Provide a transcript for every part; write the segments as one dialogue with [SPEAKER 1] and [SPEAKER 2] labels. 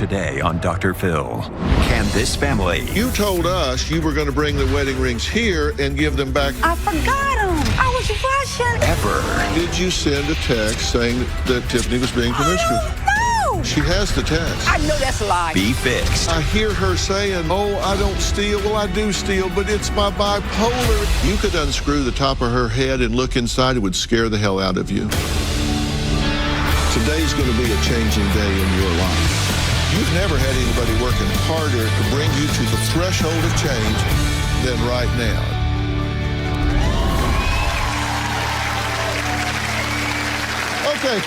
[SPEAKER 1] today on Dr. Phil. Can this family...
[SPEAKER 2] You told us you were going to bring the wedding rings here and give them back.
[SPEAKER 3] I forgot them. I was rushing.
[SPEAKER 1] Ever.
[SPEAKER 2] Did you send a text saying that Tiffany was being promiscuous?
[SPEAKER 3] No.
[SPEAKER 2] She has the text.
[SPEAKER 3] I know that's a lie.
[SPEAKER 1] Be fixed.
[SPEAKER 2] I hear her saying, oh, I don't steal. Well, I do steal, but it's my bipolar. You could unscrew the top of her head and look inside. It would scare the hell out of you. Today's going to be a changing day in your life. You've never had anybody working harder to bring you to the threshold of change than right now. Okay,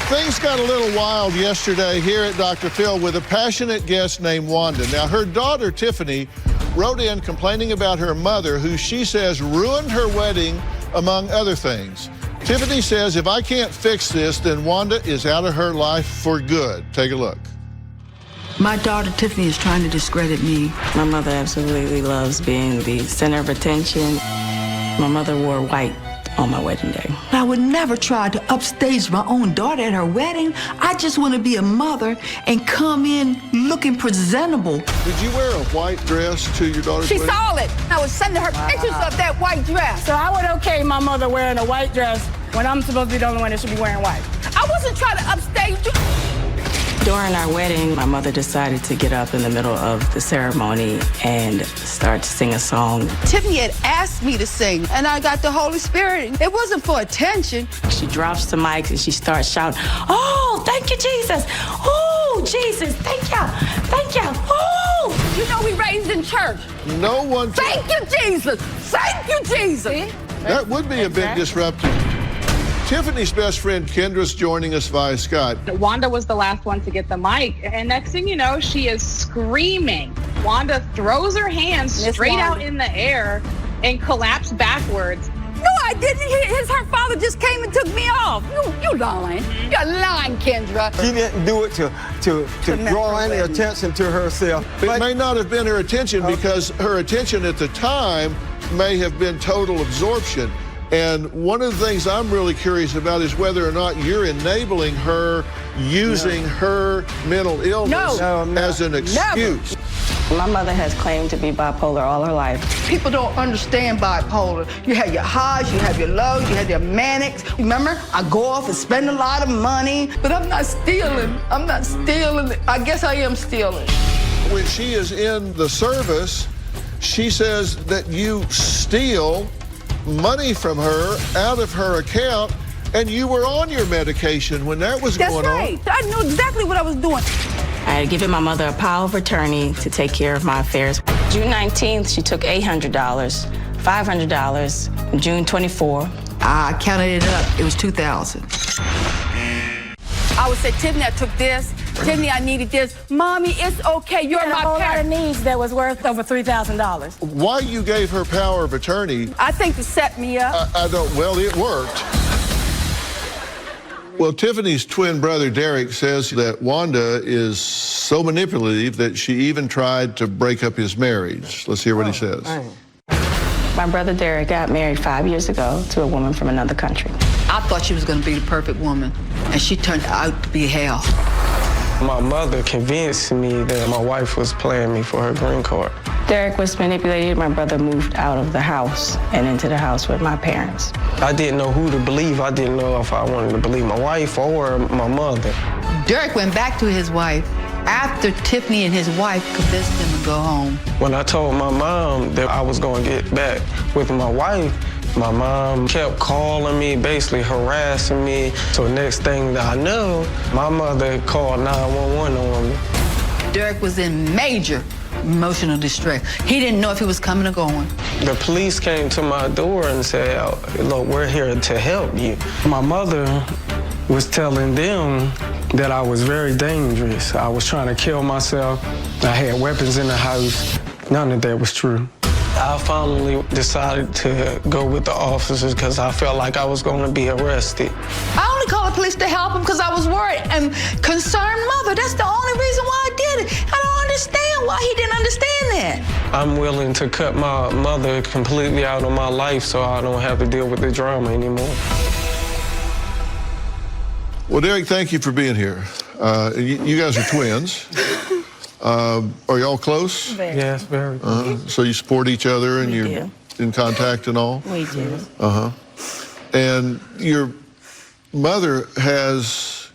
[SPEAKER 2] things got a little wild yesterday here at Dr. Phil with a passionate guest named Wanda. Now, her daughter, Tiffany, wrote in complaining about her mother, who she says ruined her wedding, among other things. Tiffany says, if I can't fix this, then Wanda is out of her life for good. Take a look.
[SPEAKER 4] My daughter, Tiffany, is trying to discredit me.
[SPEAKER 5] My mother absolutely loves being the center of attention. My mother wore white on my wedding day.
[SPEAKER 4] I would never try to upstage my own daughter at her wedding. I just want to be a mother and come in looking presentable.
[SPEAKER 2] Did you wear a white dress to your daughter's
[SPEAKER 3] She
[SPEAKER 2] wedding?
[SPEAKER 3] saw it. I was sending her pictures of that white dress.
[SPEAKER 6] So I would okay my mother wearing a white dress when I'm supposed to be the only one that should be wearing white.
[SPEAKER 3] I wasn't trying to upstage you.
[SPEAKER 5] During our wedding, my mother decided to get up in the middle of the ceremony and start to sing a song.
[SPEAKER 3] Tiffany had asked me to sing, and I got the Holy Spirit. It wasn't for attention.
[SPEAKER 5] She drops the mic and she starts shouting, "Oh, thank you, Jesus. Oh, Jesus, thank you. Thank you. Oh."
[SPEAKER 3] You know we raised in church.
[SPEAKER 2] No one...
[SPEAKER 3] Thank you, Jesus. Thank you, Jesus. See?
[SPEAKER 2] That would be a bit disruptive. Tiffany's best friend Kendra's joining us via Skype.
[SPEAKER 7] Wanda was the last one to get the mic, and next thing you know, she is screaming. Wanda throws her hands straight out in the air and collapsed backwards.
[SPEAKER 3] No, I didn't. Her father just came and took me off. You lying. You're lying, Kendra.
[SPEAKER 8] She didn't do it to draw any attention to herself.
[SPEAKER 2] It may not have been her attention because her attention at the time may have been total absorption. And one of the things I'm really curious about is whether or not you're enabling her using her mental illness as an excuse.
[SPEAKER 5] My mother has claimed to be bipolar all her life.
[SPEAKER 4] People don't understand bipolar. You have your highs, you have your lows, you have your manics. Remember, I go off and spend a lot of money, but I'm not stealing. I'm not stealing. I guess I am stealing.
[SPEAKER 2] When she is in the service, she says that you steal money from her out of her account, and you were on your medication when that was going on.
[SPEAKER 3] That's right. I knew exactly what I was doing.
[SPEAKER 5] I had given my mother a power of attorney to take care of my affairs. June 19th, she took $800, $500, June 24.
[SPEAKER 4] I counted it up. It was $2,000.
[SPEAKER 3] I would say, Tiffany, I took this. Tiffany, I needed this. Mommy, it's okay. You're my
[SPEAKER 6] a whole lot of
[SPEAKER 3] parent.
[SPEAKER 6] needs that was worth over $3,000.
[SPEAKER 2] Why you gave her power of attorney?
[SPEAKER 3] I think to set me up.
[SPEAKER 2] I don't, well, it worked. Well, Tiffany's twin brother, Derek, says that Wanda is so manipulative that she even tried to break up his marriage. Let's hear what he says.
[SPEAKER 5] My brother Derek got married 5 years ago to a woman from another country.
[SPEAKER 4] I thought she was going to be the perfect woman, and she turned out to be hell.
[SPEAKER 8] My mother convinced me that my wife was playing me for her green card.
[SPEAKER 5] Derek was manipulated. My brother moved out of the house and into the house with my parents.
[SPEAKER 8] I didn't know who to believe. I didn't know if I wanted to believe my wife or my mother.
[SPEAKER 4] Derek went back to his wife after Tiffany and his wife convinced him to go home.
[SPEAKER 8] When I told my mom that I was going to get back with my wife, my mom kept calling me, basically harassing me. So next thing that I know, my mother called 911 on me.
[SPEAKER 4] Derek was in major emotional distress. He didn't know if he was coming or going.
[SPEAKER 8] The police came to my door and said, look, we're here to help you. My mother was telling them that I was very dangerous. I was trying to kill myself. I had weapons in the house. None of that was true. I finally decided to go with the officers because I felt like I was going to be arrested.
[SPEAKER 4] I only called the police to help him because I was worried and concerned mother. That's the only reason why I did it. I don't understand why he didn't understand that.
[SPEAKER 8] I'm willing to cut my mother completely out of my life so I don't have to deal with the drama anymore.
[SPEAKER 2] Well, Derek, thank you for being here. You guys are twins. Are y'all close?
[SPEAKER 8] Yes, very good.
[SPEAKER 2] So you support each other and
[SPEAKER 5] We
[SPEAKER 2] you're
[SPEAKER 5] do.
[SPEAKER 2] in contact and all?
[SPEAKER 5] We do.
[SPEAKER 2] And your mother has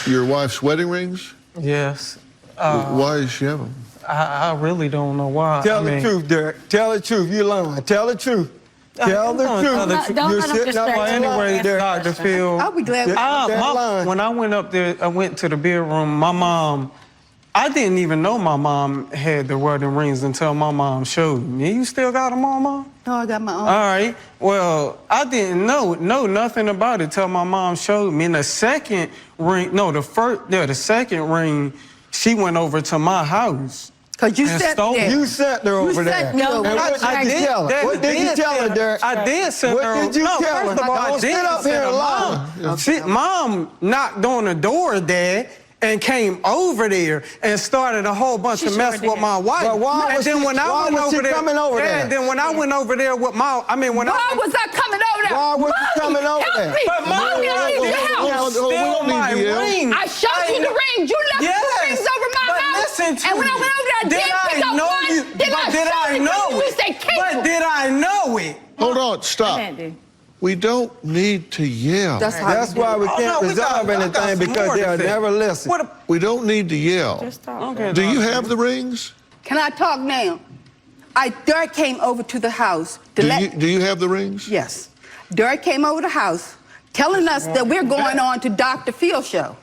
[SPEAKER 2] your wife's wedding rings?
[SPEAKER 8] Yes.
[SPEAKER 2] Why does she have them?
[SPEAKER 8] I really don't know why.
[SPEAKER 9] Tell the truth, Derek. Tell the truth. You're lying. Tell the truth. Tell the truth.
[SPEAKER 5] Don't
[SPEAKER 9] You're
[SPEAKER 5] let him
[SPEAKER 9] sitting up
[SPEAKER 5] distract
[SPEAKER 9] there
[SPEAKER 5] you.
[SPEAKER 9] lying, Derek.
[SPEAKER 8] Dr. Phil.
[SPEAKER 4] I'll be glad.
[SPEAKER 8] When I went up there, I went to the bedroom, my mom, I didn't even know my mom had the wedding rings until my mom showed me. You still got them on, Mom?
[SPEAKER 4] No, I got my own.
[SPEAKER 8] All right. Well, I didn't know nothing about it till my mom showed me. And the second ring, the second ring, she went over to my house.
[SPEAKER 4] Because you sat there.
[SPEAKER 9] You sat there over there.
[SPEAKER 4] No,
[SPEAKER 9] And what did you tell her? What did you tell her, Derek?
[SPEAKER 8] I did sit there.
[SPEAKER 9] What did you tell her?
[SPEAKER 8] First of all,
[SPEAKER 9] Don't sit up here and lie.
[SPEAKER 8] Mom knocked on the door, Dad, and came over there and started a whole bunch of mess with my wife.
[SPEAKER 9] But why was she coming over there?
[SPEAKER 8] And then when I went over there with my,
[SPEAKER 3] Why was I coming over there?
[SPEAKER 9] Why was you coming over there?
[SPEAKER 8] But Mom, you steal my ring.
[SPEAKER 3] I showed you the rings. You left the rings over my house.
[SPEAKER 8] Listen to
[SPEAKER 3] and when I went over there, I did pick up one. Then I showed it to you. You said,
[SPEAKER 8] But did I know it?
[SPEAKER 2] Hold on, stop. We don't need to yell.
[SPEAKER 9] That's why we can't resolve anything, because they'll never listen.
[SPEAKER 2] We don't need to yell. Do you have the rings?
[SPEAKER 4] Can I talk now? Derek came over to the house.
[SPEAKER 2] Do you have the rings?
[SPEAKER 4] Yes. Derek came over the house telling us that we're going on to Dr. Phil's show.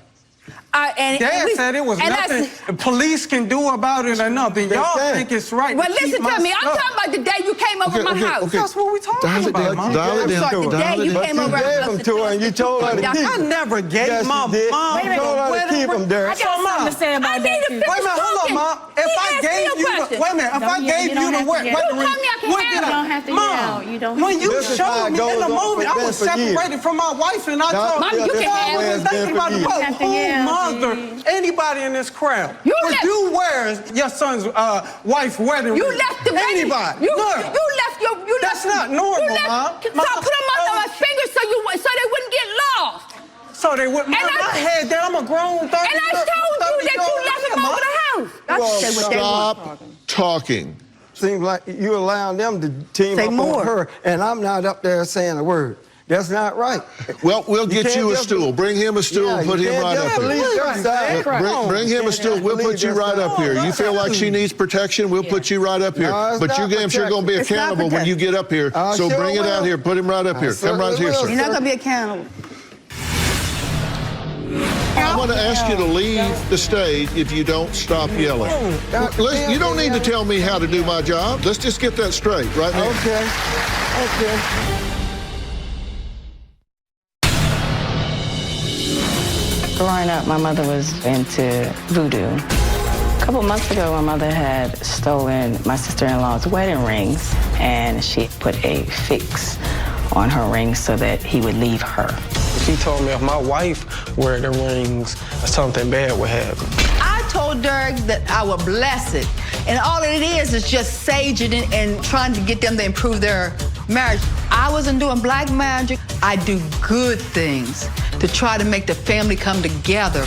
[SPEAKER 8] Dad said it was nothing the police can do about it or nothing. Y'all think it's right.
[SPEAKER 3] Well, listen to me. I'm talking about the day you came over my house.
[SPEAKER 8] That's what we're talking about, Mom.
[SPEAKER 2] Dial it down.
[SPEAKER 4] The day you came over,
[SPEAKER 9] you gave them to her and you told her to keep them.
[SPEAKER 8] I never gave my mom.
[SPEAKER 9] You told her to keep them, Derek.
[SPEAKER 5] I got something to say about that, too.
[SPEAKER 8] Wait a minute, hold on, Mom. If I gave you the wedding ring, Mom, when you showed me in the moment, I was separated from my wife and I told
[SPEAKER 3] Mom, you can have
[SPEAKER 8] it. Who mother, anybody in this crowd, would you wear your son's wife's wedding ring?
[SPEAKER 3] You left the ring.
[SPEAKER 8] Anybody.
[SPEAKER 3] You left your.
[SPEAKER 8] That's not normal, Mom.
[SPEAKER 3] So I put them under my fingers so they wouldn't get lost.
[SPEAKER 8] So they wouldn't. I had that. I'm a grown 30.
[SPEAKER 3] And I told you that you left them over the house.
[SPEAKER 2] Stop talking.
[SPEAKER 9] Seems like you allowing them to team up on her, and I'm not up there saying a word. That's not right.
[SPEAKER 2] Well, we'll get you a stool. Bring him a stool and put him right up here. Bring him a stool. We'll put you right up here. You feel like she needs protection, we'll put you right up here. But you damn sure going to be accountable when you get up here. So bring it out here. Put him right up here. Come right here, sir.
[SPEAKER 4] You're not going to be accountable.
[SPEAKER 2] I'm going to ask you to leave the stage if you don't stop yelling. You don't need to tell me how to do my job. Let's just get that straight right now.
[SPEAKER 9] Okay.
[SPEAKER 5] Growing up, my mother was into voodoo. A couple months ago, my mother had stolen my sister-in-law's wedding rings, and she put a fix on her rings so that he would leave her.
[SPEAKER 8] She told me if my wife wore the rings, something bad would happen.
[SPEAKER 4] I told Derek that I would bless it, and all it is just saging it and trying to get them to improve their marriage. I wasn't doing black magic. I do good things to try to make the family come together.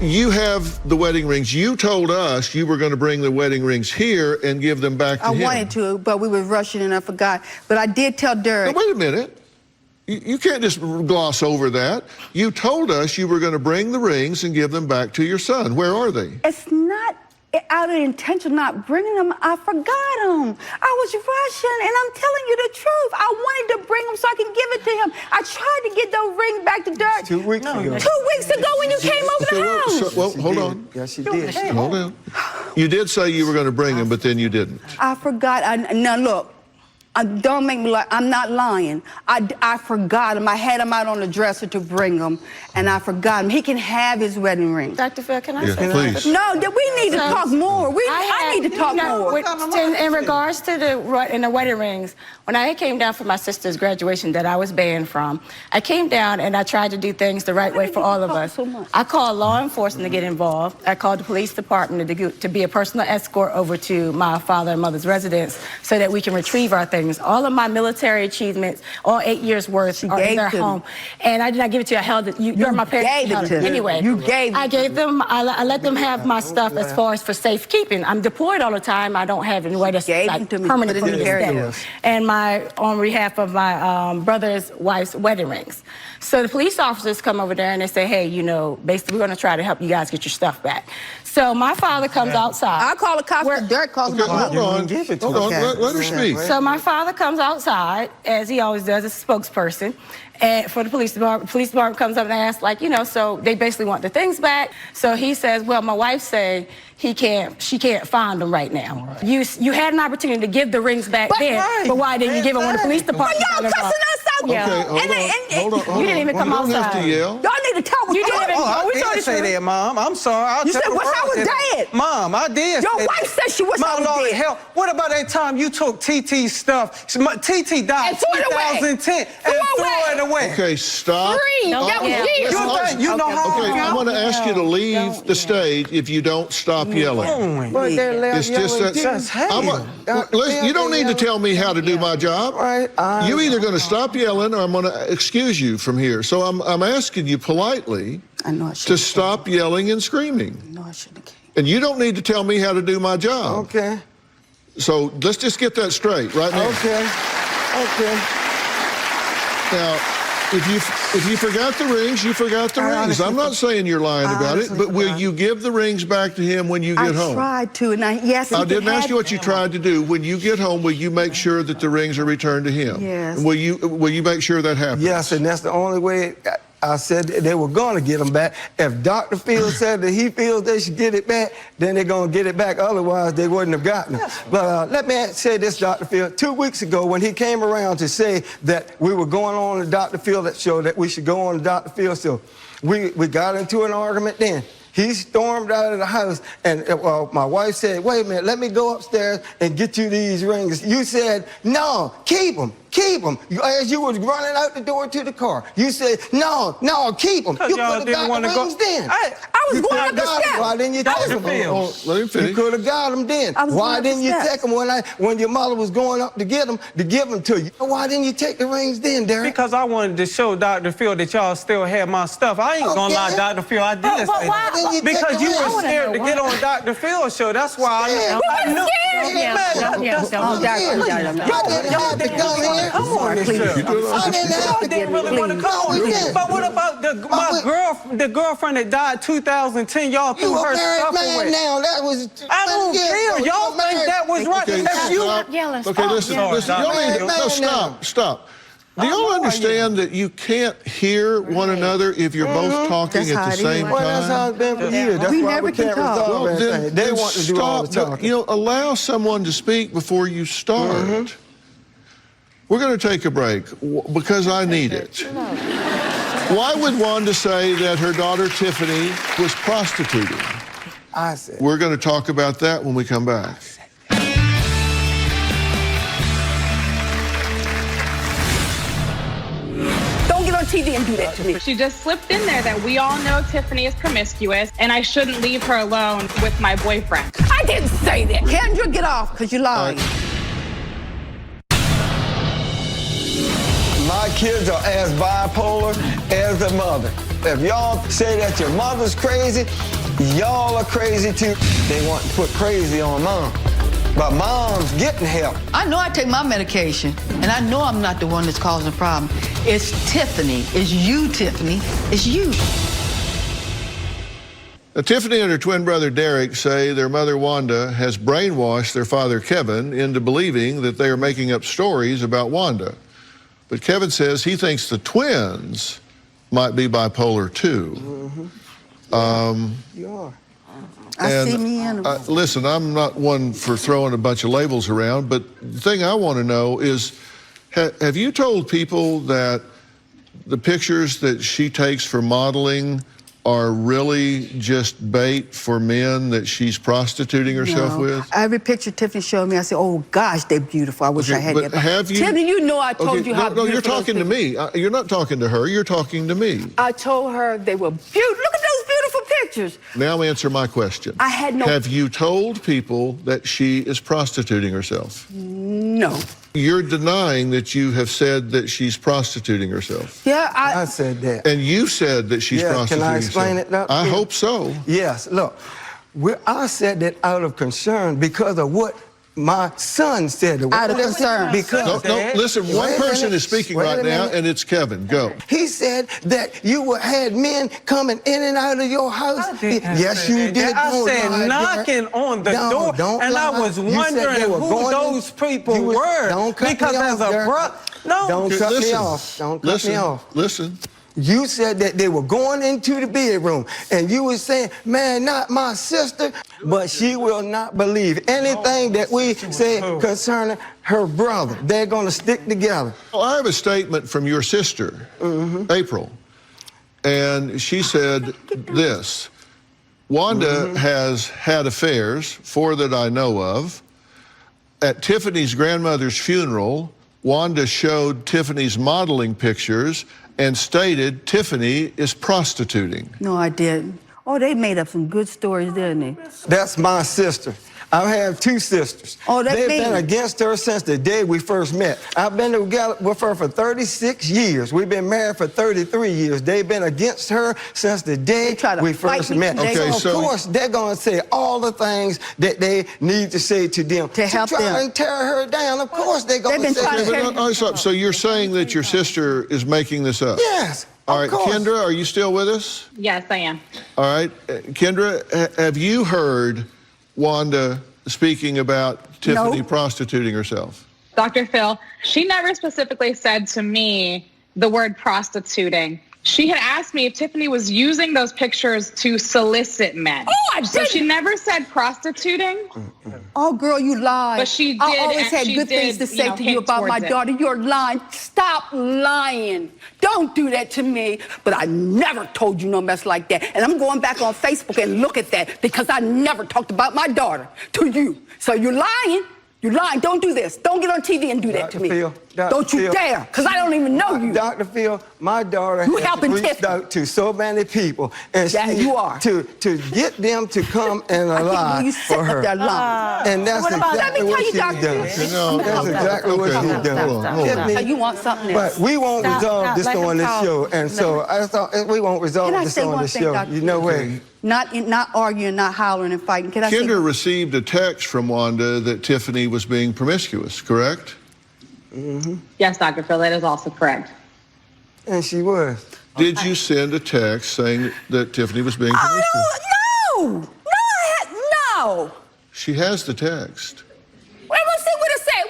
[SPEAKER 2] You have the wedding rings. You told us you were going to bring the wedding rings here and give them back to him.
[SPEAKER 4] I wanted to, but we were rushing and I forgot. But I did tell Derek.
[SPEAKER 2] Now, wait a minute. You can't just gloss over that. You told us you were going to bring the rings and give them back to your son. Where are they?
[SPEAKER 4] It's not out of intention not bringing them. I forgot them. I was rushing, and I'm telling you the truth. I wanted to bring them so I can give it to him. I tried to get those rings back to Derek
[SPEAKER 9] 2 weeks ago.
[SPEAKER 4] 2 weeks ago when you came over the house.
[SPEAKER 2] Well, hold on.
[SPEAKER 9] Yes, she did.
[SPEAKER 2] Hold on. You did say you were going to bring them, but then you didn't.
[SPEAKER 4] I forgot. Now, look. Don't make me lie. I'm not lying. I forgot him. I had him out on the dresser to bring him, and I forgot him. He can have his wedding ring.
[SPEAKER 5] Dr. Phil, can I say
[SPEAKER 2] please.
[SPEAKER 4] No, we need to talk more. I need to talk more.
[SPEAKER 5] In regards to the wedding rings, when I came down for my sister's graduation that I was banned from, I came down and I tried to do things the right way for all of us. I called law enforcement to get involved. I called the police department to be a personal escort over to my father and mother's residence so that we can retrieve our things.
[SPEAKER 6] rings. All of my military achievements, all 8 years worth, are in their home. And I did not give it to you. I held it. You're my parents.
[SPEAKER 4] Gave it to them.
[SPEAKER 6] Anyway,
[SPEAKER 4] You gave it.
[SPEAKER 6] I gave them. I let them have my stuff as far as for safekeeping. I'm deployed all the time. I don't have anywhere that's like permanent for me to stay. And on behalf of my brother's wife's wedding rings. So the police officers come over there and they say, hey, you know, basically we're going to try to help you guys get your stuff back. So my father comes outside.
[SPEAKER 4] I call the cops. Derek calls my mother.
[SPEAKER 2] Hold on. Let her speak.
[SPEAKER 6] So my father comes outside, as he always does, as a spokesperson, and for the police department. The police department comes up and asks, like, you know, so they basically want the things back. So he says, well, my wife say she can't find them right now. Right. You had an opportunity to give the rings back but why didn't you give them when the police department?
[SPEAKER 4] But y'all cussing us out.
[SPEAKER 2] Okay, hold on.
[SPEAKER 6] You didn't even come outside.
[SPEAKER 2] You don't have to yell.
[SPEAKER 4] Y'all need to talk with
[SPEAKER 6] You didn't even.
[SPEAKER 8] I didn't say that, Mom. I'm sorry.
[SPEAKER 4] You said, well, I was dead.
[SPEAKER 8] Mom, I did.
[SPEAKER 4] Your wife said she was dead.
[SPEAKER 8] Hell, what about that time you took TT's stuff? TT died in 2010 and threw it away.
[SPEAKER 2] Okay, stop.
[SPEAKER 4] That was years.
[SPEAKER 8] You know how.
[SPEAKER 2] Okay, I'm going to ask you to leave the stage if you don't stop yelling. It's just that. Listen, you don't need to tell me how to do my job. You're either going to stop yelling or I'm going to excuse you from here. So I'm asking you politely to stop yelling and screaming. And you don't need to tell me how to do my job.
[SPEAKER 9] Okay.
[SPEAKER 2] So let's just get that straight right now.
[SPEAKER 9] Okay.
[SPEAKER 2] Now, if you forgot the rings, you forgot the rings. I'm not saying you're lying about it, but will you give the rings back to him when you get home?
[SPEAKER 4] I tried to, and yes.
[SPEAKER 2] I didn't ask you what you tried to do. When you get home, will you make sure that the rings are returned to him?
[SPEAKER 4] Yes.
[SPEAKER 2] Will you make sure that happens?
[SPEAKER 9] Yes, and that's the only way. I said they were going to get them back. If Dr. Field said that he feels they should get it back, then they're going to get it back. Otherwise, they wouldn't have gotten them. But let me say this, Dr. Field. 2 weeks ago, when he came around to say that we were going on the Dr. Field show, that we should go on the Dr. Field show, we got into an argument then. He stormed out of the house, and my wife said, wait a minute, let me go upstairs and get you these rings. You said, no, keep them. Keep them. As you was running out the door to the car, you said, no, keep them. You could have got the rings then.
[SPEAKER 4] I was going up the steps.
[SPEAKER 9] Why didn't you take them?
[SPEAKER 2] Let him finish.
[SPEAKER 9] You could have got them then. Why didn't you take them when your mother was going up to get them, to give them to you? Why didn't you take the rings then, Derek?
[SPEAKER 8] Because I wanted to show Dr. Phil that y'all still had my stuff. I ain't gonna lie, Dr. Phil, I did say that. Because you were scared to get on Dr. Phil's show. That's why I knew. Come on, please. I didn't really want to come on. But what about the girlfriend that died 2010? Y'all threw her stuff away.
[SPEAKER 9] Now that was.
[SPEAKER 8] I don't care. Y'all think that was right?
[SPEAKER 2] Okay, listen. Stop. Do y'all understand that you can't hear one another if you're both talking at the same time?
[SPEAKER 9] Well, that's how it's been for years. That's why we can't resolve anything. They want to do all the talking.
[SPEAKER 2] Allow someone to speak before you start. We're going to take a break because I need it. Why would Wanda say that her daughter Tiffany was prostituting?
[SPEAKER 9] I said.
[SPEAKER 2] We're going to talk about that when we come back.
[SPEAKER 3] Don't get on TV and do that to me.
[SPEAKER 7] She just slipped in there that we all know Tiffany is promiscuous and I shouldn't leave her alone with my boyfriend.
[SPEAKER 3] I didn't say that.
[SPEAKER 4] Kendra, get off, because you lied.
[SPEAKER 9] My kids are as bipolar as their mother. If y'all say that your mother's crazy, y'all are crazy too. They want to put crazy on mom. But mom's getting help.
[SPEAKER 4] I know I take my medication, and I know I'm not the one that's causing the problem. It's Tiffany. It's you, Tiffany. It's you.
[SPEAKER 2] Now, Tiffany and her twin brother Derek say their mother Wanda has brainwashed their father Kevin into believing that they are making up stories about Wanda. But Kevin says he thinks the twins might be bipolar too.
[SPEAKER 9] You are.
[SPEAKER 4] I see me in
[SPEAKER 2] listen, I'm not one for throwing a bunch of labels around, but the thing I want to know is, have you told people that the pictures that she takes for modeling are really just bait for men that she's prostituting herself with?
[SPEAKER 4] Every picture Tiffany showed me, I said, oh gosh, they're beautiful. I wish I had
[SPEAKER 2] but
[SPEAKER 4] that.
[SPEAKER 2] have you?
[SPEAKER 3] Tiffany, you know I told you how beautiful.
[SPEAKER 2] No, you're talking to me. You're not talking to her. You're talking to me.
[SPEAKER 3] I told her they were beautiful. Look at those beautiful pictures.
[SPEAKER 2] Now answer my question.
[SPEAKER 3] I had no.
[SPEAKER 2] Have you told people that she is prostituting herself?
[SPEAKER 3] No.
[SPEAKER 2] You're denying that you have said that she's prostituting herself.
[SPEAKER 4] Yeah,
[SPEAKER 9] I said that.
[SPEAKER 2] And you said that she's prostituting
[SPEAKER 9] Can I explain
[SPEAKER 2] herself.
[SPEAKER 9] it now?
[SPEAKER 2] I hope so.
[SPEAKER 9] Yes, look, I said that out of concern because of what my son said.
[SPEAKER 4] Out of concern.
[SPEAKER 9] Because
[SPEAKER 2] No, listen, one person is speaking right now, and it's Kevin. Go.
[SPEAKER 9] he said that you had men coming in and out of your house. Yes, you did.
[SPEAKER 8] I said knocking on the door, and I was wondering who those people were.
[SPEAKER 9] Don't cut
[SPEAKER 8] because
[SPEAKER 9] me
[SPEAKER 8] as
[SPEAKER 9] off,
[SPEAKER 8] a brother, no.
[SPEAKER 9] Don't cut me
[SPEAKER 2] Listen.
[SPEAKER 9] off. Don't cut me off.
[SPEAKER 2] Listen.
[SPEAKER 9] You said that they were going into the bedroom, and you were saying, man, not my sister, but she will not believe anything that we say concerning her brother. They're going to stick together.
[SPEAKER 2] Well, I have a statement from your sister, April, and she said this. Wanda has had affairs, 4 that I know of. At Tiffany's grandmother's funeral, Wanda showed Tiffany's modeling pictures and stated Tiffany is prostituting.
[SPEAKER 3] No, I didn't. Oh, they made up some good stories, didn't they?
[SPEAKER 9] That's my sister. I have 2 sisters.
[SPEAKER 3] Oh, that's
[SPEAKER 9] They've
[SPEAKER 3] me.
[SPEAKER 9] been against her since the day we first met. I've been together with her for 36 years. We've been married for 33 years. They've been against her since the day we first met.
[SPEAKER 2] Okay,
[SPEAKER 9] so of course, they're going to say all the things that they need to say to them.
[SPEAKER 3] To help
[SPEAKER 9] try
[SPEAKER 3] them.
[SPEAKER 9] and tear her down. Of course, they're going to say that.
[SPEAKER 2] So you're saying that your sister is making this up?
[SPEAKER 9] Yes.
[SPEAKER 2] All right,
[SPEAKER 9] of course.
[SPEAKER 2] Kendra, are you still with us?
[SPEAKER 7] Yes, I am.
[SPEAKER 2] All right, Kendra, have you heard Wanda speaking about Tiffany prostituting herself?
[SPEAKER 7] Dr. Phil, she never specifically said to me the word prostituting. She had asked me if Tiffany was using those pictures to solicit men.
[SPEAKER 3] Oh, I didn't.
[SPEAKER 7] So she never said prostituting.
[SPEAKER 3] Oh, girl, you lied.
[SPEAKER 7] But she
[SPEAKER 3] I
[SPEAKER 7] did,
[SPEAKER 3] always
[SPEAKER 7] and
[SPEAKER 3] had
[SPEAKER 7] she
[SPEAKER 3] good things to
[SPEAKER 7] did,
[SPEAKER 3] say to you
[SPEAKER 7] hint
[SPEAKER 3] about my
[SPEAKER 7] towards it.
[SPEAKER 3] daughter. You're lying. Stop lying. Don't do that to me. But I never told you no mess like that. And I'm going back on Facebook and look at that because I never talked about my daughter to you. So you're lying. You're lying. Don't do this. Don't get on TV and do that to me. Don't you dare, because I don't even know you.
[SPEAKER 9] Dr. Phil, my daughter has reached out to so many people, and
[SPEAKER 3] you are.
[SPEAKER 9] to get them to come and lie for her. And that's exactly what she's done. That's exactly what she's done.
[SPEAKER 3] You want something else.
[SPEAKER 9] But we won't resolve this on the show, and so I thought we won't resolve this on the show. You know what?
[SPEAKER 3] Not arguing, not hollering and fighting. Can I say?
[SPEAKER 2] Kendra received a text from Wanda that Tiffany was being promiscuous, correct?
[SPEAKER 7] Yes, Dr. Phil, that is also correct.
[SPEAKER 9] And she was.
[SPEAKER 2] Did you send a text saying that Tiffany was being promiscuous?
[SPEAKER 3] No.
[SPEAKER 2] She has the text.
[SPEAKER 3] Wait, let's see what it said.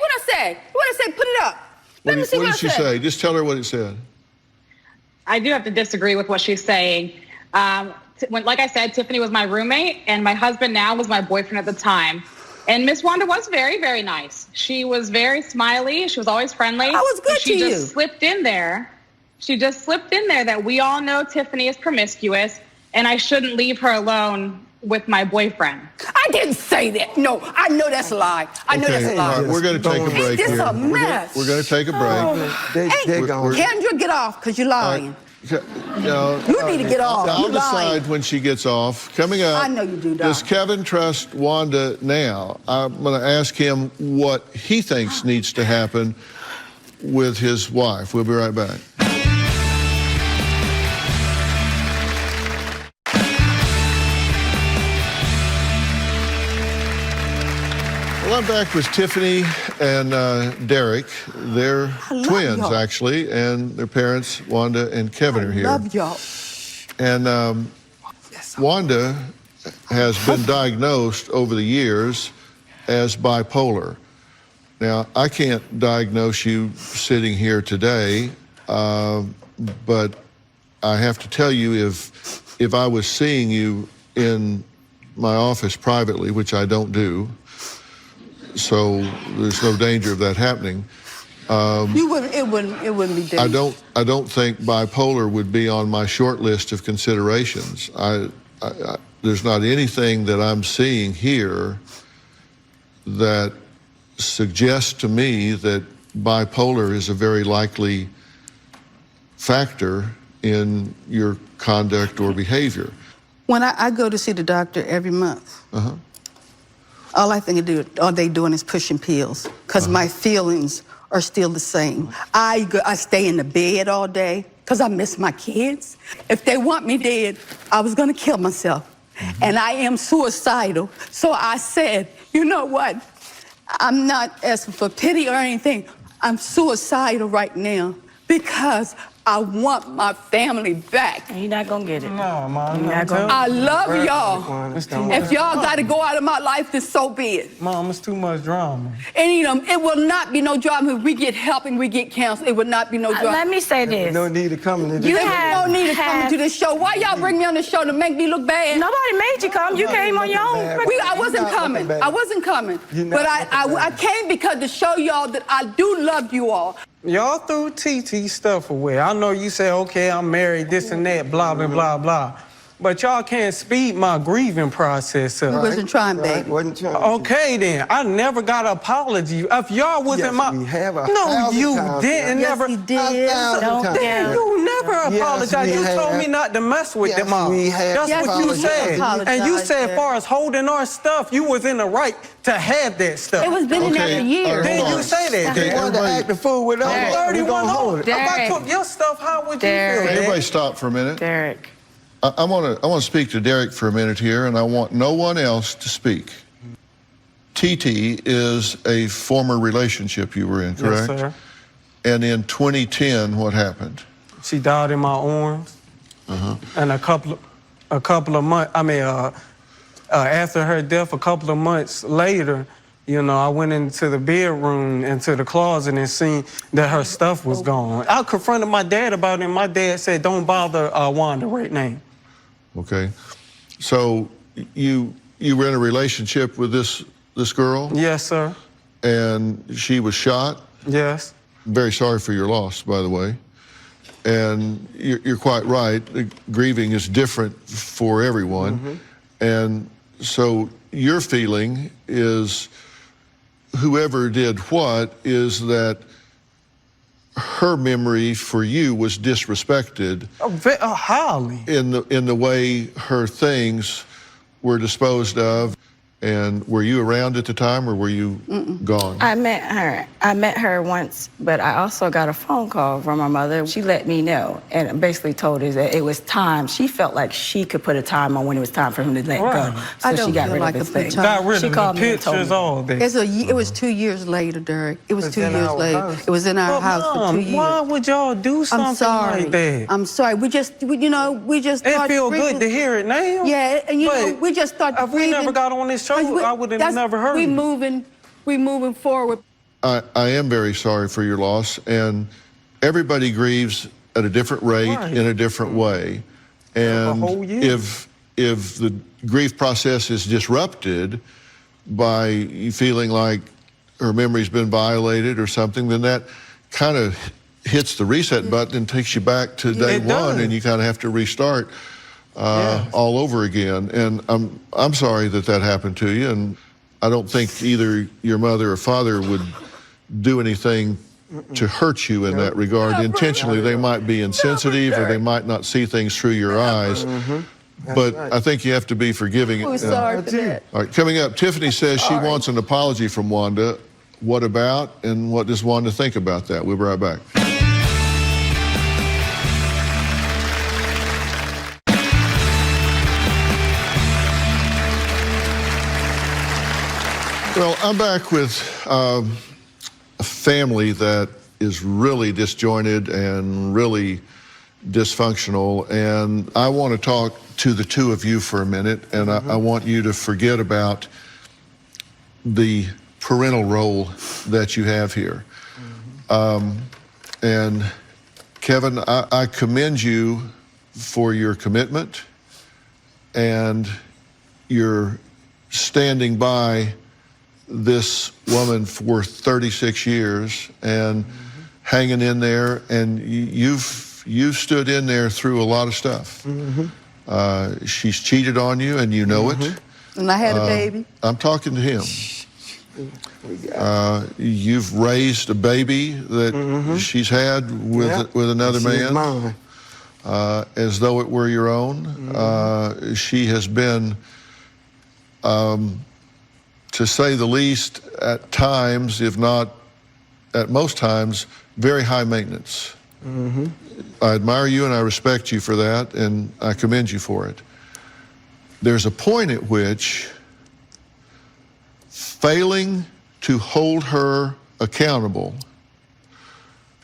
[SPEAKER 3] What I say? Put it up. Let me see
[SPEAKER 2] What
[SPEAKER 3] what
[SPEAKER 2] did she say? Just tell her what it said.
[SPEAKER 7] I do have to disagree with what she's saying. Like I said, Tiffany was my roommate, and my husband now was my boyfriend at the time. And Miss Wanda was very, very nice. She was very smiley. She was always friendly. I
[SPEAKER 3] was good to you.
[SPEAKER 7] She just slipped in there. That we all know Tiffany is promiscuous, and I shouldn't leave her alone with my boyfriend.
[SPEAKER 3] I didn't say that. No, I know that's a lie. I know that's a lie.
[SPEAKER 2] All right, we're going to take a break
[SPEAKER 3] This
[SPEAKER 2] here.
[SPEAKER 3] a mess.
[SPEAKER 2] We're going to take a break.
[SPEAKER 3] Kendra, get off, because you're lying.
[SPEAKER 2] No,
[SPEAKER 3] You need to get off.
[SPEAKER 2] I'll
[SPEAKER 3] You lying.
[SPEAKER 2] decide when she gets off. Coming up,
[SPEAKER 3] I know you do, Doc.
[SPEAKER 2] does Kevin trust Wanda now? I'm going to ask him what he thinks needs to happen with his wife. We'll be right back. Well, I'm back with Tiffany and Derek. They're twins, actually, and their parents, Wanda and Kevin, are here.
[SPEAKER 3] Love y'all.
[SPEAKER 2] And Wanda has been diagnosed over the years as bipolar. Now, I can't diagnose you sitting here today, but I have to tell you, if I was seeing you in my office privately, which I don't do, so there's no danger of that happening.
[SPEAKER 3] It wouldn't be dangerous.
[SPEAKER 2] I don't think bipolar would be on my short list of considerations. There's not anything that I'm seeing here that suggests to me that bipolar is a very likely factor in your conduct or behavior.
[SPEAKER 3] When I go to see the doctor every month,
[SPEAKER 4] All I think all they doing is pushing pills, because my feelings are still the same. I stay in the bed all day because I miss my kids. If they want me dead, I was gonna kill myself. And I am suicidal. So I said, you know what? I'm not asking for pity or anything. I'm suicidal right now because I want my family back.
[SPEAKER 6] You're not gonna get it.
[SPEAKER 8] No, Mom.
[SPEAKER 6] You're not gonna
[SPEAKER 4] I love y'all. If y'all gotta go out of my life, then so be it.
[SPEAKER 8] Mom, it's too much drama.
[SPEAKER 4] And it will not be no drama if we get help and we get counseling. It will not be no drama.
[SPEAKER 6] Let me say this.
[SPEAKER 9] No need to come into this.
[SPEAKER 6] You
[SPEAKER 4] There's
[SPEAKER 6] have-
[SPEAKER 4] no need to come into this show. Why y'all bring me on the show to make me look bad?
[SPEAKER 6] Nobody made you come. You came on your own.
[SPEAKER 4] I wasn't coming. I wasn't coming. But I came because to show y'all that I do love you all.
[SPEAKER 8] Y'all threw TT stuff away. I know you say, okay, I'm married, this and that, blah, blah, blah, blah. But y'all can't speed my grieving process up.
[SPEAKER 4] We wasn't trying, baby.
[SPEAKER 9] Wasn't trying.
[SPEAKER 8] Okay, then. I never got an apology. If y'all wasn't
[SPEAKER 9] Yes, we have a
[SPEAKER 8] No,
[SPEAKER 9] thousand
[SPEAKER 8] you
[SPEAKER 9] times,
[SPEAKER 8] didn't.
[SPEAKER 4] Yes,
[SPEAKER 8] Never.
[SPEAKER 4] he did.
[SPEAKER 6] Don't
[SPEAKER 8] Then you never apologized.
[SPEAKER 9] we
[SPEAKER 8] You told
[SPEAKER 9] have.
[SPEAKER 8] me not to mess with
[SPEAKER 9] Yes,
[SPEAKER 8] them all.
[SPEAKER 9] we have
[SPEAKER 8] That's
[SPEAKER 4] Yes,
[SPEAKER 8] what you
[SPEAKER 4] you
[SPEAKER 8] said.
[SPEAKER 4] apologized,
[SPEAKER 8] And you said, as
[SPEAKER 4] Dad.
[SPEAKER 8] far as holding our stuff, you was in the right to have that stuff.
[SPEAKER 4] It was been in there
[SPEAKER 2] Okay,
[SPEAKER 4] for years.
[SPEAKER 2] all right,
[SPEAKER 8] Then
[SPEAKER 2] hold
[SPEAKER 8] you
[SPEAKER 2] on.
[SPEAKER 8] say that.
[SPEAKER 2] Okay,
[SPEAKER 8] then.
[SPEAKER 9] Want to
[SPEAKER 2] everybody-
[SPEAKER 9] act the fool with us?
[SPEAKER 8] I'm
[SPEAKER 9] We
[SPEAKER 8] 31
[SPEAKER 9] gonna hold
[SPEAKER 8] old.
[SPEAKER 9] it.
[SPEAKER 8] If I
[SPEAKER 6] Derek.
[SPEAKER 8] took your stuff, how would you
[SPEAKER 6] Derek.
[SPEAKER 8] feel?
[SPEAKER 2] Everybody
[SPEAKER 8] Dad?
[SPEAKER 2] stop for a minute.
[SPEAKER 6] Derek.
[SPEAKER 2] I want to speak to Derek for a minute here, and I want no one else to speak. TT is a former relationship you were in, correct?
[SPEAKER 8] Yes, sir.
[SPEAKER 2] And in 2010, what happened?
[SPEAKER 8] She died in my arms. And a couple of months, after her death, a couple of months later, I went into the bedroom, into the closet, and seen that her stuff was gone. I confronted my dad about it, and my dad said, don't bother Wanda right now.
[SPEAKER 2] Okay. So you were in a relationship with this girl,
[SPEAKER 8] Yes, sir.
[SPEAKER 2] and she was shot.
[SPEAKER 8] Yes.
[SPEAKER 2] Very sorry for your loss, by the way. And you're quite right. Grieving is different for everyone. And so your feeling is whoever did what is that her memory for you was disrespected
[SPEAKER 8] Highly.
[SPEAKER 2] in the way her things were disposed of. And were you around at the time, or were you gone?
[SPEAKER 6] I met her once, but I also got a phone call from my mother. She let me know and basically told us that it was time. She felt like she could put a time on when it was time for him to let
[SPEAKER 8] Right.
[SPEAKER 6] go.
[SPEAKER 4] I
[SPEAKER 6] So
[SPEAKER 4] don't
[SPEAKER 6] she got
[SPEAKER 4] feel
[SPEAKER 6] rid
[SPEAKER 4] like
[SPEAKER 6] of his
[SPEAKER 4] a put
[SPEAKER 6] thing.
[SPEAKER 4] time.
[SPEAKER 8] Got rid
[SPEAKER 6] She
[SPEAKER 8] of the
[SPEAKER 6] called me and told
[SPEAKER 8] pictures,
[SPEAKER 6] me.
[SPEAKER 8] all that.
[SPEAKER 4] It was 2 years later, Derek. It was
[SPEAKER 9] It's
[SPEAKER 4] 2
[SPEAKER 9] in
[SPEAKER 4] years
[SPEAKER 9] our
[SPEAKER 4] later.
[SPEAKER 9] house.
[SPEAKER 4] It was in our
[SPEAKER 8] But
[SPEAKER 4] house for
[SPEAKER 8] Mom,
[SPEAKER 4] 2 years.
[SPEAKER 8] why would y'all do something
[SPEAKER 4] I'm sorry.
[SPEAKER 8] like that?
[SPEAKER 4] I'm sorry. We just
[SPEAKER 8] It
[SPEAKER 4] started
[SPEAKER 8] feel good
[SPEAKER 4] grieving.
[SPEAKER 8] to hear it now.
[SPEAKER 4] Yeah, and
[SPEAKER 8] But
[SPEAKER 4] we just started
[SPEAKER 8] if we
[SPEAKER 4] grieving.
[SPEAKER 8] never got on this show, I would have never heard
[SPEAKER 4] We
[SPEAKER 8] it.
[SPEAKER 4] moving forward.
[SPEAKER 2] I am very sorry for your loss, and everybody grieves at a different rate,
[SPEAKER 8] Right.
[SPEAKER 2] in a different way. And
[SPEAKER 8] whole year.
[SPEAKER 2] if the grief process is disrupted by you feeling like her memory's been violated or something, then that kind of hits the reset button and takes you back to day
[SPEAKER 8] It
[SPEAKER 2] one,
[SPEAKER 8] does.
[SPEAKER 2] and you kind of have to restart all over again. And I'm sorry that happened to you, and I don't think either your mother or father would do anything to hurt you in that regard. Intentionally, they might be insensitive, or they might not see things through your eyes. But I think you have to be forgiving.
[SPEAKER 4] We're sorry for that.
[SPEAKER 2] All right, coming up, Tiffany says she wants an apology from Wanda. What about, and what does Wanda think about that? We'll be right back. Well, I'm back with a family that is really disjointed and really dysfunctional, and I want to talk to the two of you for a minute, and I want you to forget about the parental role that you have here. And Kevin, I commend you for your commitment and your standing by this woman for 36 years and hanging in there, and you've stood in there through a lot of stuff. She's cheated on you, and you know it.
[SPEAKER 4] And I had a baby.
[SPEAKER 2] I'm talking to him. You've raised a baby that she's had with another
[SPEAKER 9] She's
[SPEAKER 2] man,
[SPEAKER 9] mine.
[SPEAKER 2] as though it were your own. She has been to say the least, at times, if not at most times, very high maintenance. I admire you and I respect you for that, and I commend you for it. There's a point at which failing to hold her accountable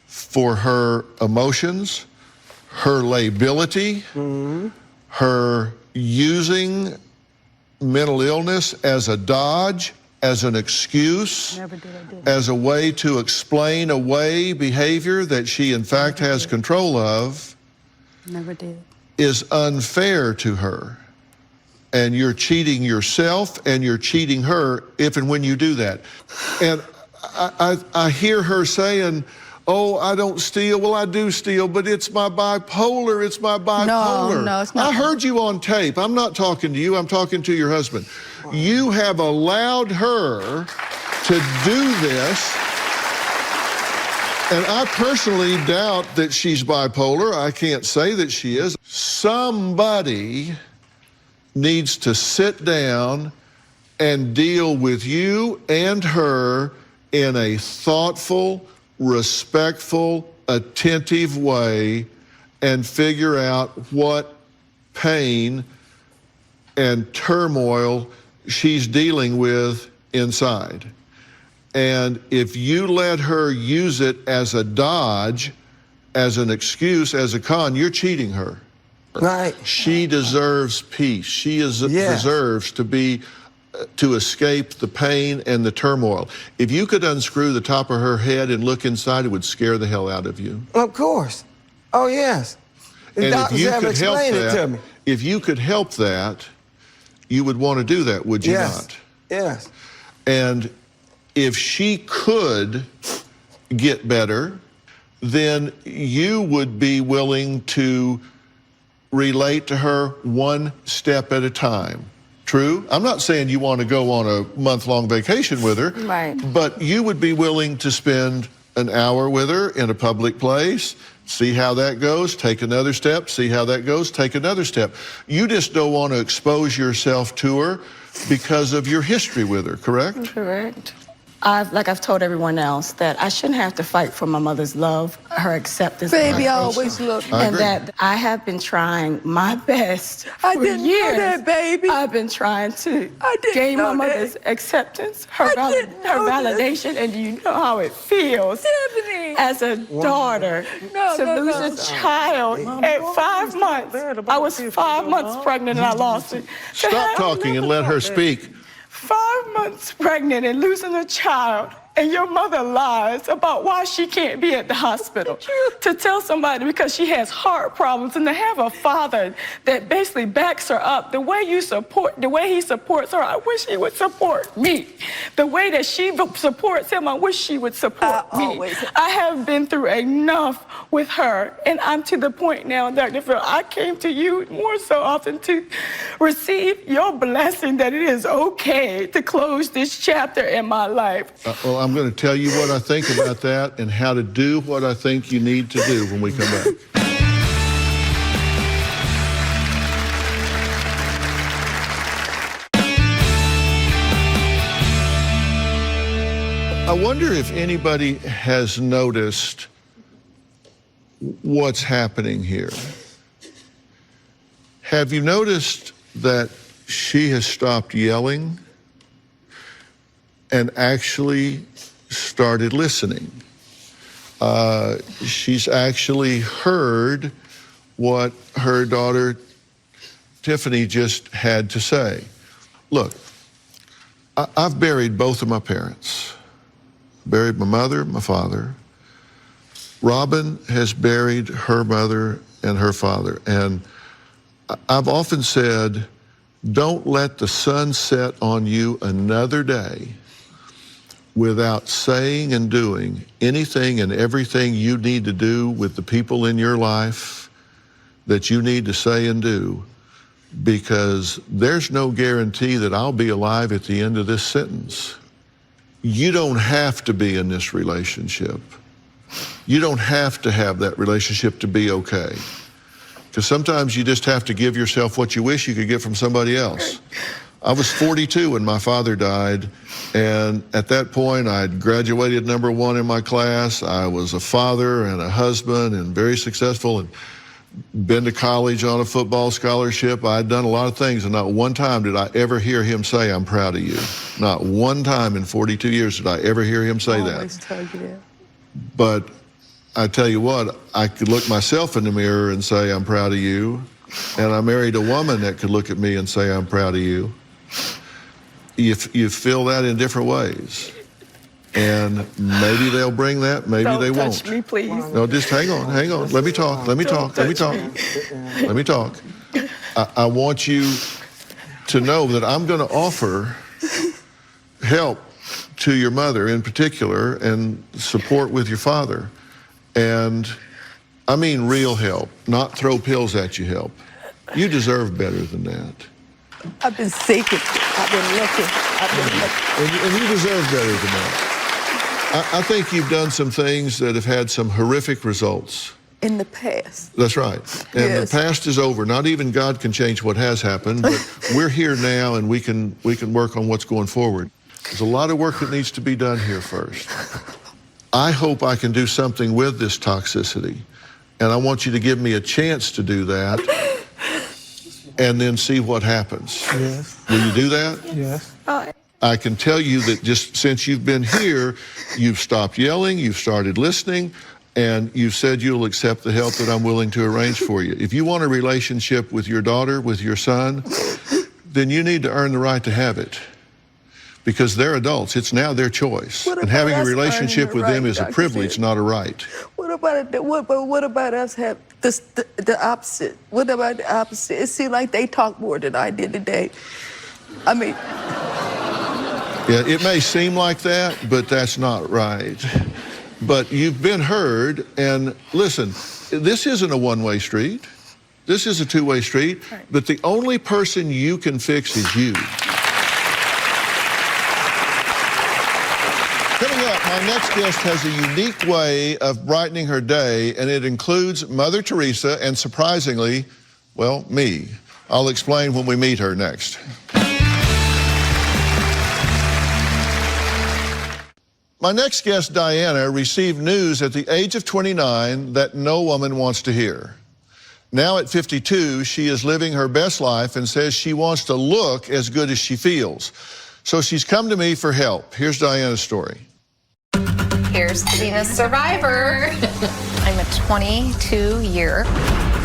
[SPEAKER 2] for her emotions, her lability, her using mental illness as a dodge, as an excuse, as a way to explain away behavior that she in fact has control of, is unfair to her. And you're cheating yourself and you're cheating her if and when you do that. And I hear her saying, oh, I don't steal. Well, I do steal, but it's my bipolar. It's my bipolar.
[SPEAKER 4] No, it's not.
[SPEAKER 2] I heard you on tape. I'm not talking to you. I'm talking to your husband. You have allowed her to do this. And I personally doubt that she's bipolar. I can't say that she is. Somebody needs to sit down and deal with you and her in a thoughtful, respectful, attentive way and figure out what pain and turmoil she's dealing with inside. And if you let her use it as a dodge, as an excuse, as a con, you're cheating her.
[SPEAKER 9] Right.
[SPEAKER 2] She deserves peace. She deserves to escape the pain and the turmoil. If you could unscrew the top of her head and look inside, it would scare the hell out of you.
[SPEAKER 9] Of course. Oh, yes. The
[SPEAKER 2] And
[SPEAKER 9] doctors have explained it to me.
[SPEAKER 2] if you could help that, you would want to do that, would you not?
[SPEAKER 9] Yes.
[SPEAKER 2] And if she could get better, then you would be willing to relate to her one step at a time. True? I'm not saying you want to go on a month-long vacation with her,
[SPEAKER 6] Right.
[SPEAKER 2] but you would be willing to spend an hour with her in a public place, see how that goes, take another step, see how that goes, take another step. You just don't want to expose yourself to her because of your history with her, correct?
[SPEAKER 6] Correct. Like I've told everyone else, that I shouldn't have to fight for my mother's love, her acceptance.
[SPEAKER 4] Baby, I
[SPEAKER 6] her
[SPEAKER 4] always look.
[SPEAKER 2] I
[SPEAKER 6] And
[SPEAKER 2] agree.
[SPEAKER 6] that I have been trying my best
[SPEAKER 4] I
[SPEAKER 6] for
[SPEAKER 4] didn't know
[SPEAKER 6] years.
[SPEAKER 4] that, baby.
[SPEAKER 6] I've been trying to
[SPEAKER 4] I didn't
[SPEAKER 6] gain my
[SPEAKER 4] know that.
[SPEAKER 6] mother's acceptance, her,
[SPEAKER 4] I didn't know that.
[SPEAKER 6] validation, and do you know how it feels
[SPEAKER 4] Tiffany.
[SPEAKER 6] as a daughter to lose a child at 5 months? I was 5 months pregnant and I lost it. To
[SPEAKER 2] Stop
[SPEAKER 6] have
[SPEAKER 2] talking and let her speak.
[SPEAKER 6] 5 months pregnant and losing a child, and your mother lies about why she can't be at the hospital. To tell somebody because she has heart problems, and to have a father that basically backs her up, the way he supports her, I wish he would support me. The way that she supports him, I wish she would support me. I have been through enough with her, and I'm to the point now, Dr. Phil, I came to you more so often to receive your blessing that it is okay to close this chapter in my life.
[SPEAKER 2] Well, I'm going to tell you what I think about that and how to do what I think you need to do when we come back. I wonder if anybody has noticed what's happening here. Have you noticed that she has stopped yelling and actually started listening? She's actually heard what her daughter Tiffany just had to say. Look, I've buried both of my parents. Buried my mother, my father. Robin has buried her mother and her father. And I've often said, don't let the sun set on you another day without saying and doing anything and everything you need to do with the people in your life that you need to say and do, because there's no guarantee that I'll be alive at the end of this sentence. You don't have to be in this relationship. You don't have to have that relationship to be okay. Because sometimes you just have to give yourself what you wish you could get from somebody else. I was 42 when my father died, and at that point I'd graduated #1 in my class. I was a father and a husband and very successful, and been to college on a football scholarship. I'd done a lot of things, and not one time did I ever hear him say, "I'm proud of you." Not one time in 42 years did I ever hear him say that.
[SPEAKER 4] Always tell you that.
[SPEAKER 2] But I tell you what, I could look myself in the mirror and say, "I'm proud of you." And I married a woman that could look at me and say, "I'm proud of you." You feel that in different ways. And maybe they'll bring that, maybe they won't.
[SPEAKER 4] Don't touch me, please.
[SPEAKER 2] No, just hang on. Let me talk. Let me talk. I want you to know that I'm going to offer help to your mother in particular and support with your father. And I mean real help, not throw pills at you help. You deserve better than that.
[SPEAKER 4] I've been seeking. I've been looking.
[SPEAKER 2] And you deserve better than that. I think you've done some things that have had some horrific results.
[SPEAKER 4] In the past.
[SPEAKER 2] That's right. And
[SPEAKER 4] Yes.
[SPEAKER 2] the past is over. Not even God can change what has happened, but we're here now and we can work on what's going forward. There's a lot of work that needs to be done here first. I hope I can do something with this toxicity, and I want you to give me a chance to do that and then see what happens.
[SPEAKER 8] Yes.
[SPEAKER 2] Will you do that?
[SPEAKER 8] Yes.
[SPEAKER 2] I can tell you that just since you've been here, you've stopped yelling, you've started listening, and you've said you'll accept the help that I'm willing to arrange for you. If you want a relationship with your daughter, with your son, then you need to earn the right to have it. Because they're adults, it's now their choice.
[SPEAKER 4] What
[SPEAKER 2] And
[SPEAKER 4] about
[SPEAKER 2] having a
[SPEAKER 4] us
[SPEAKER 2] relationship
[SPEAKER 4] earning
[SPEAKER 2] with
[SPEAKER 4] the
[SPEAKER 2] them
[SPEAKER 4] right,
[SPEAKER 2] is a
[SPEAKER 4] Dr.
[SPEAKER 2] privilege,
[SPEAKER 4] Phil?
[SPEAKER 2] not a right.
[SPEAKER 4] What about us have the opposite? What about the opposite? It seemed like they talked more than I did today. I mean,
[SPEAKER 2] Yeah, it may seem like that, but that's not right. But you've been heard, and listen, this isn't a one-way street. This is a two-way street, but the only person you can fix is you. Coming up, my next guest has a unique way of brightening her day, and it includes Mother Teresa and, surprisingly, well, me. I'll explain when we meet her next. My next guest, Diana, received news at the age of 29 that no woman wants to hear. Now at 52, she is living her best life and says she wants to look as good as she feels. So she's come to me for help. Here's Diana's story.
[SPEAKER 10] Here's Tina's survivor. I'm a 22-year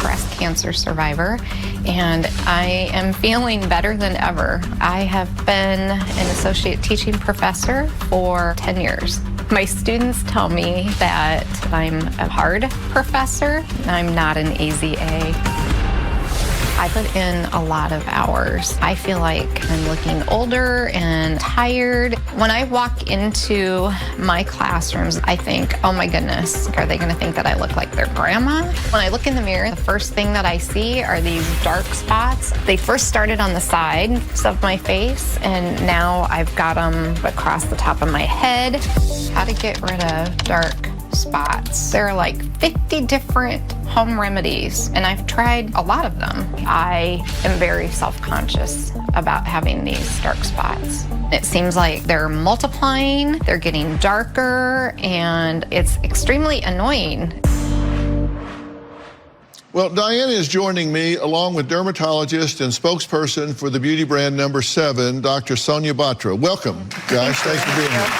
[SPEAKER 10] breast cancer survivor, and I am feeling better than ever. I have been an associate teaching professor for 10 years. My students tell me that I'm a hard professor. I'm not an easy A. I put in a lot of hours. I feel like I'm looking older and tired. When I walk into my classrooms, I think, oh my goodness, are they gonna think that I look like their grandma? When I look in the mirror, the first thing that I see are these dark spots. They first started on the sides of my face, and now I've got them across the top of my head. How to get rid of dark spots. There are like 50 different home remedies, and I've tried a lot of them. I am very self-conscious about having these dark spots. It seems like they're multiplying, they're getting darker, and it's extremely annoying.
[SPEAKER 2] Well, Diana is joining me along with dermatologist and spokesperson for the beauty brand #7, Dr. Sonia Batra. Welcome, guys. Thanks for being here.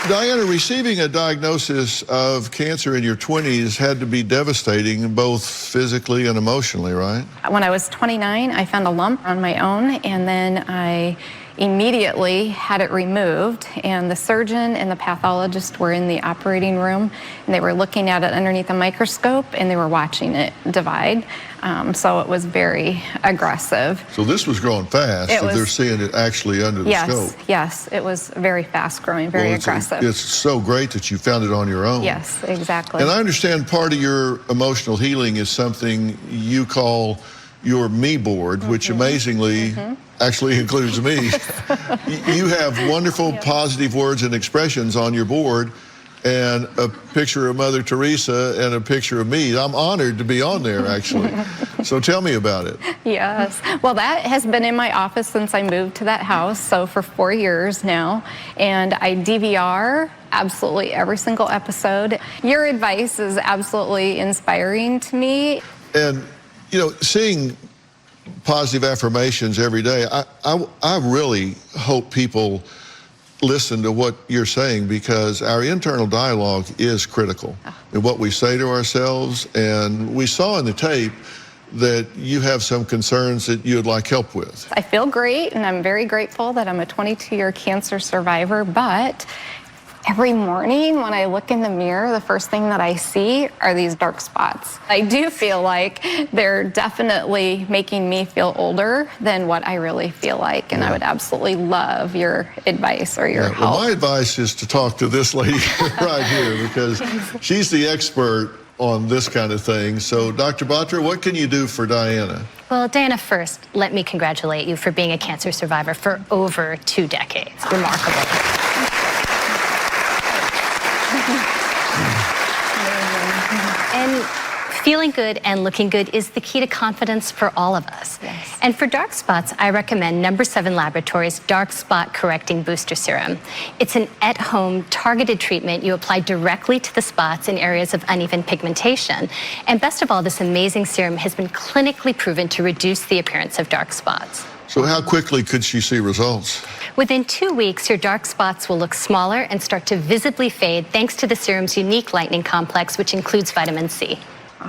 [SPEAKER 2] Diana, receiving a diagnosis of cancer in your 20s had to be devastating, both physically and emotionally, right?
[SPEAKER 10] When I was 29, I found a lump on my own, and then I immediately had it removed, and the surgeon and the pathologist were in the operating room, and they were looking at it underneath a microscope, and they were watching it divide. So it was very aggressive.
[SPEAKER 2] So this was growing fast, they're seeing it actually under the scope.
[SPEAKER 10] Yes, it was very fast growing, very aggressive.
[SPEAKER 2] It's so great that you found it on your own.
[SPEAKER 10] Yes, exactly.
[SPEAKER 2] And I understand part of your emotional healing is something you call your me board, which amazingly actually includes me. You have wonderful positive words and expressions on your board, and a picture of Mother Teresa and a picture of me. I'm honored to be on there, actually. So tell me about it.
[SPEAKER 10] Yes. Well, that has been in my office since I moved to that house, so for 4 years now. And I DVR absolutely every single episode. Your advice is absolutely inspiring to me.
[SPEAKER 2] And, you know, seeing positive affirmations every day, I really hope people listen to what you're saying, because our internal dialogue is critical in what we say to ourselves. And we saw in the tape that you have some concerns that you'd like help with.
[SPEAKER 10] I feel great, and I'm very grateful that I'm a 22-year cancer survivor, but every morning when I look in the mirror, the first thing that I see are these dark spots. I do feel like they're definitely making me feel older than what I really feel like, and I would absolutely love your advice or your help.
[SPEAKER 2] Well, my advice is to talk to this lady right here, because she's the expert on this kind of thing. So, Dr. Batra, what can you do for Diana?
[SPEAKER 11] Well, Diana, first, let me congratulate you for being a cancer survivor for over 2 decades. Remarkable. And feeling good and looking good is the key to confidence for all of us.
[SPEAKER 10] Yes.
[SPEAKER 11] And for dark spots, I recommend No7 Laboratories Dark Spot Correcting Booster Serum. It's an at-home targeted treatment you apply directly to the spots in areas of uneven pigmentation. And best of all, this amazing serum has been clinically proven to reduce the appearance of dark spots.
[SPEAKER 2] So how quickly could she see results?
[SPEAKER 11] Within 2 weeks, your dark spots will look smaller and start to visibly fade thanks to the serum's unique lightening complex, which includes vitamin C.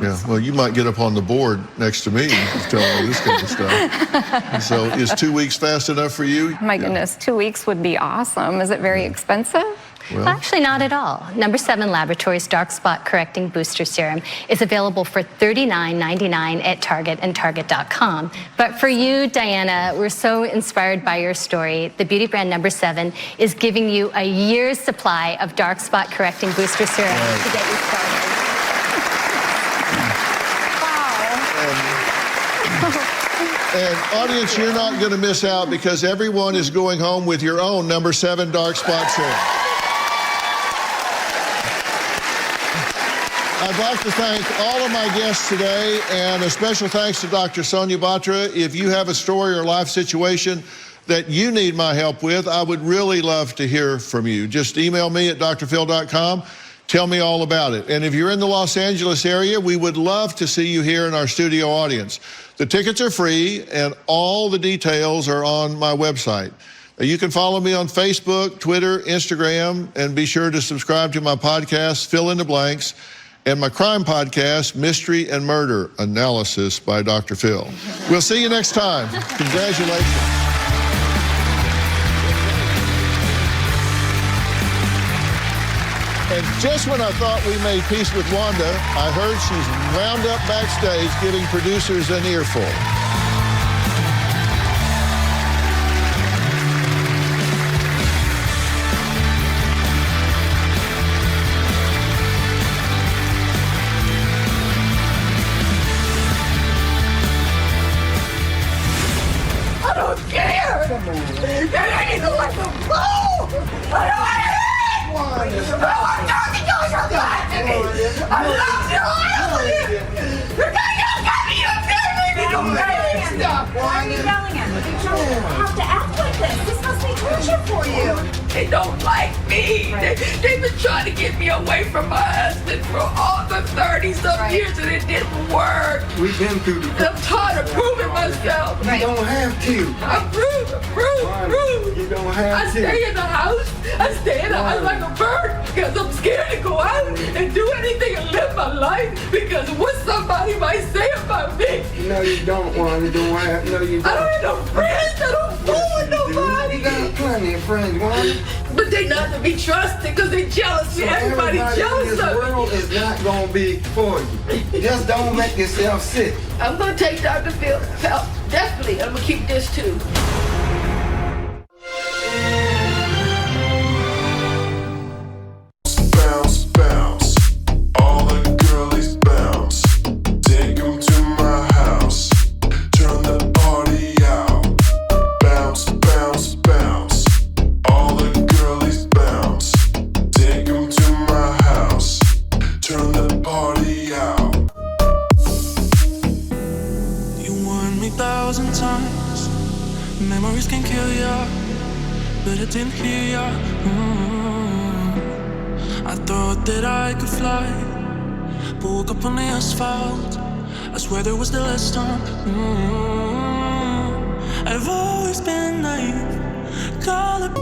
[SPEAKER 2] Yeah, well, you might get up on the board next to me telling me this kind of stuff. So is 2 weeks fast enough for you?
[SPEAKER 10] My goodness, 2 weeks would be awesome. Is it very expensive?
[SPEAKER 2] Well,
[SPEAKER 11] Actually, not at all. No7 Laboratories Dark Spot Correcting Booster Serum is available for $39.99 at Target and Target.com. But for you, Diana, we're so inspired by your story. The beauty brand No7 is giving you a year's supply of Dark Spot Correcting Booster Serum to get you started.
[SPEAKER 2] And audience, you're not going to miss out, because everyone is going home with your own No7 Dark Spot Serum. I'd like to thank all of my guests today, and a special thanks to Dr. Sonia Batra. If you have a story or life situation that you need my help with, I would really love to hear from you. Just email me at drphil.com. Tell me all about it. And if you're in the Los Angeles area, we would love to see you here in our studio audience. The tickets are free, and all the details are on my website. You can follow me on Facebook, Twitter, Instagram, and be sure to subscribe to my podcast, Fill in the Blanks, and my crime podcast, Mystery and Murder Analysis by Dr. Phil. We'll see you next time. Congratulations. And just when I thought we made peace with Wanda, I heard she's wound up backstage giving producers an earful.
[SPEAKER 4] I don't care! You're making it like a fool! I don't care! I love you! I love you! You're gonna get me up there, baby! Don't make me stop!
[SPEAKER 12] Why are you yelling at me? You don't have to act like this. This must be torture for you.
[SPEAKER 4] They don't like me. They've been trying to get me away from my husband for all the 30-some years, and it didn't work.
[SPEAKER 9] We've been through the...
[SPEAKER 4] I'm tired of proving myself.
[SPEAKER 9] You don't have to.
[SPEAKER 4] I'm proved.
[SPEAKER 9] You don't have
[SPEAKER 4] I stay in the house. I stay in the house like a bird because I'm scared to go out and do anything and live my life because what somebody might say about me.
[SPEAKER 9] No, you don't want to. No, you don't.
[SPEAKER 4] I don't have no friends. I don't fool with nobody.
[SPEAKER 9] You got plenty of friends, Wanda.
[SPEAKER 4] But they not to be trusted because they jealous.
[SPEAKER 9] So
[SPEAKER 4] Everybody jealous
[SPEAKER 9] in this
[SPEAKER 4] of me.
[SPEAKER 9] world is not going to be for you. Just don't make yourself sick.
[SPEAKER 4] I'm going to take Dr. Phil's help. Definitely. I'm going to keep this too.
[SPEAKER 13] Bounce, bounce, all the girlies bounce. Take 'em to my house, turn the party out. Bounce, bounce, bounce, all the girlies bounce. Take 'em to my
[SPEAKER 14] 1,000 times. Memories can kill ya, but I didn't hear ya. I thought that I could fly, but woke up on the asphalt. I swear there was the last time. I've always been naive. Call it.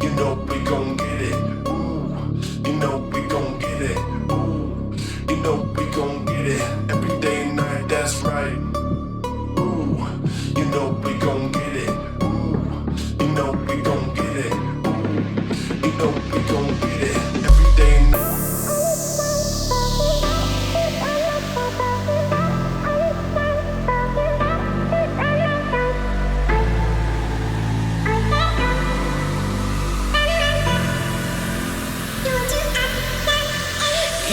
[SPEAKER 13] You know we gon' get it. Ooh, you know we gon' get it. Ooh, you know we gon' get it. Every day and night, that's right. Ooh, you know we gon' get it. Ooh, you know we gon' get it. Ooh, you know we gon' get it. Every day and night.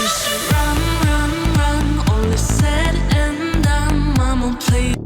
[SPEAKER 14] Used to run, run, run, only said and done. Mama, please.